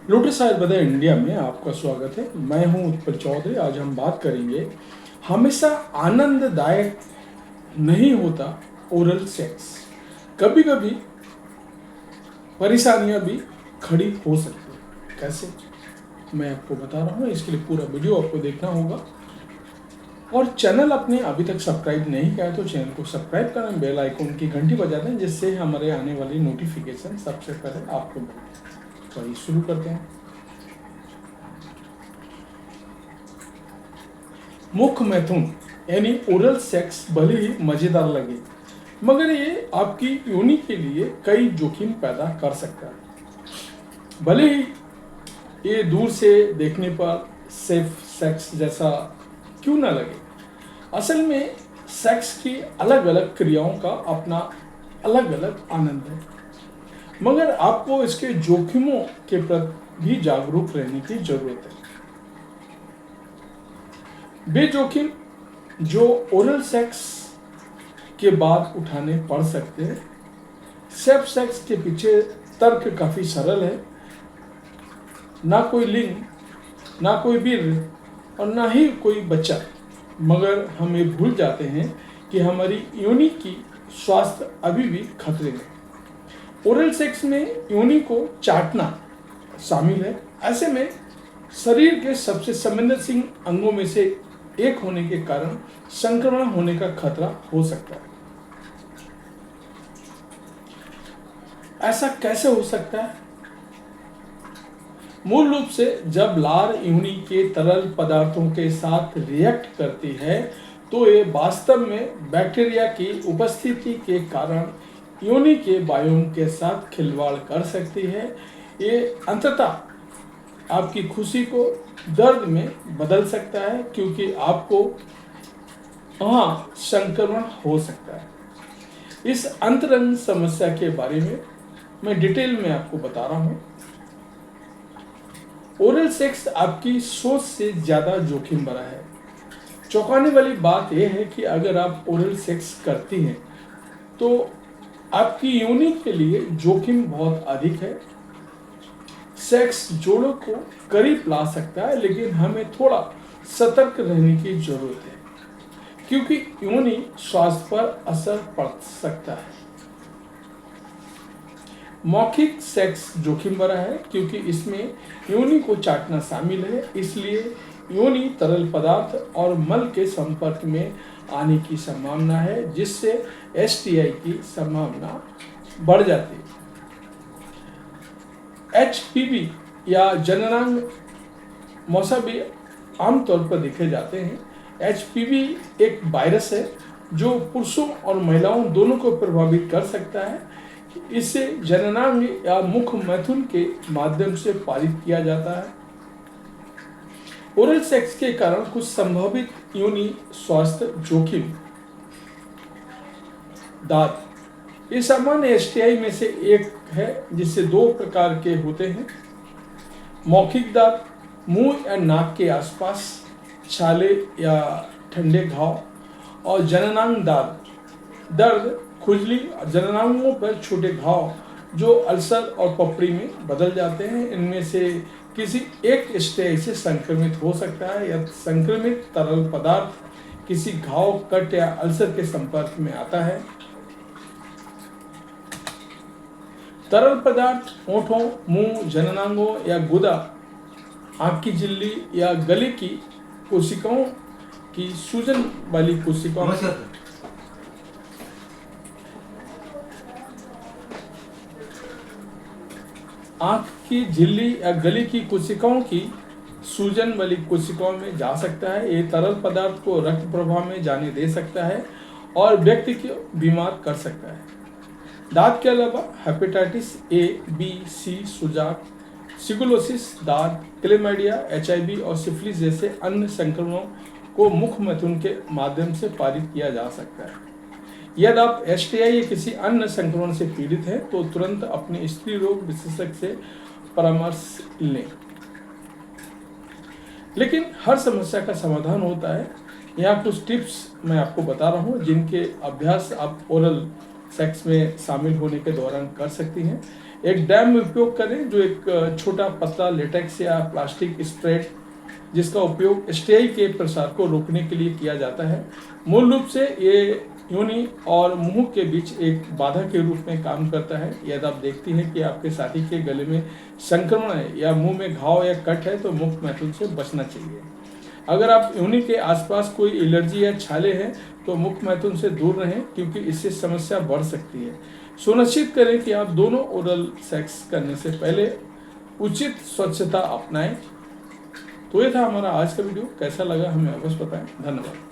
Lotus Ayurveda India में आपका स्वागत है। मैं हूं उत्पल चौधरी। आज हम बात करेंगे, हमेशा आनंददायक नहीं होता ओरल सेक्स। कभी कभी परेशानियां भी खड़ी हो सकती है। कैसे, मैं आपको बता रहा हूं। इसके लिए पूरा वीडियो आपको देखना होगा। और चैनल अपने अभी तक सब्सक्राइब नहीं किया है तो चैनल को सब्सक्राइब करें, बेल आइकन की घंटी बजा दें, जिससे हमारे आने वाली नोटिफिकेशन सबसे पहले आपको मिले। तो आइए शुरू करते हैं। मुख मैथुन यानी ओरल सेक्स भले ही मजेदार लगे, मगर ये आपकी योनि के लिए कई जोखिम पैदा कर सकता है। भले ही ये दूर से देखने पर सेफ सेक्स जैसा क्यों ना लगे, असल में सेक्स की अलग अलग क्रियाओं का अपना अलग अलग आनंद है। मगर आपको इसके जोखिमों के प्रति भी जागरूक रहने की जरूरत है। वे जोखिम जो ओरल सेक्स के बाद उठाने पड़ सकते हैं। सेफ सेक्स के पीछे तर्क काफी सरल है। ना कोई लिंग, ना कोई वीर और ना ही कोई बच्चा, मगर हम ये भूल जाते हैं कि हमारी योनि की स्वास्थ्य अभी भी खतरे में। ओरल सेक्स में योनि को चाटना शामिल है। ऐसे में शरीर के सबसे संवेदनशील अंगों में से एक होने के कारण संक्रमण होने का खतरा हो सकता है। ऐसा कैसे हो सकता है? मूल रूप से जब लार योनि के तरल पदार्थों के साथ रिएक्ट करती है तो ये वास्तव में बैक्टीरिया की उपस्थिति के कारण योनि के बायोम के साथ खिलवाड़ कर सकती है। ये अंततः आपकी खुशी को दर्द में बदल सकता है, क्योंकि आपको वहाँ संक्रमण हो सकता है। इस अंतरंग समस्या के बारे में मैं डिटेल में आपको बता रहा हूँ। ओरल सेक्स आपकी सोच से ज़्यादा जोखिम भरा है। चौंकाने वाली बात यह है कि अगर आप ओरल सेक्स करती हैं तो आपकी योनि के लिए जोखिम बहुत अधिक है। सेक्स जोड़ों को करीब ला सकता है, लेकिन हमें थोड़ा सतर्क रहने की जरूरत है, क्योंकि योनि स्वास्थ्य पर असर पड़ सकता है। मौखिक सेक्स जोखिम भरा है क्योंकि इसमें योनि को चाटना शामिल है। इसलिए योनि तरल पदार्थ और मल के संपर्क में आने की संभावना है, जिससे एसटीआई की संभावना बढ़ जाती है। एचपीवी या जननांग मौसाबी आमतौर पर देखे जाते हैं। एचपीवी एक वायरस है जो पुरुषों और महिलाओं दोनों को प्रभावित कर सकता है। इसे जननांग या मुख मैथुन के माध्यम से पारित किया जाता है। ओरल सेक्स के कारण कुछ संभावित योनि स्वास्थ्य जोखिम। दांत ये सामान्य एसटीआई में से एक है, जिससे दो प्रकार के होते हैं। मौखिक दांत मुंह या नाक के आसपास छाले या ठंडे घाव, और जननांग दांत दर्द, खुजली, जननांगों पर छोटे घाव जो अल्सर और पपड़ी में बदल जाते हैं। इनमें से किसी एक एसटीआई से संक्रमित हो सकता है, या संक्रमित तरल पदार्थ किसी घाव, कट या अल्सर के संपर्क में आता है। तरल पदार्थ होठों, मुंह, जननांगों या गुदा, आंख की झिल्ली या गले की कोशिकाओं की सूजन वाली कोशिकाओं, आंख की झिल्ली या गले की कोशिकाओं की सूजन वाली कोशिकाओं में जा सकता है। ये तरल पदार्थ को रक्त प्रवाह में जाने दे सकता है और व्यक्ति को बीमार कर सकता है। दांत के अलावा हेपेटाइटिस ए, बी, सी, सुजाक, सिकुलोसिस, दांत, क्लेमाइडिया, एचआईवी और सिफिलिस जैसे अन्य संक्रमणों को मुख मैथुन के माध्यम से पारित किया जा सकता है। यदि आप एसटीआई या किसी अन्य संक्रमण से पीड़ित हैं तो तुरंत अपने स्त्री रोग विशेषज्ञ से परामर्श लें। लेकिन हर समस्या का समाधान होता है। यहाँ कुछ टिप्स मैं आपको बता रहा हूँ, जिनके अभ्यास आप ओरल सेक्स में शामिल होने के दौरान कर सकती हैं। एक डैम में उपयोग करें, जो एक छोटा पतला लेटेक्स या प्लास्टिक स्प्रेड जिसका उपयोग एसटीआई के प्रसार को रोकने के लिए किया जाता है। मूल रूप से ये योनि और मुंह के बीच एक बाधा के रूप में काम करता है। यदि आप देखती हैं कि आपके साथी के गले में संक्रमण है या मुंह में घाव या कट है तो मुख मैथुन से बचना चाहिए। अगर आप योनि के आसपास कोई एलर्जी या छाले हैं तो मुख मैथुन से दूर रहें, क्योंकि इससे समस्या बढ़ सकती है। सुनिश्चित करें कि आप दोनों ओरल सेक्स करने से पहले उचित स्वच्छता अपनाएं। तो ये था हमारा आज का वीडियो। कैसा लगा हमें अवश्य बताएं। धन्यवाद।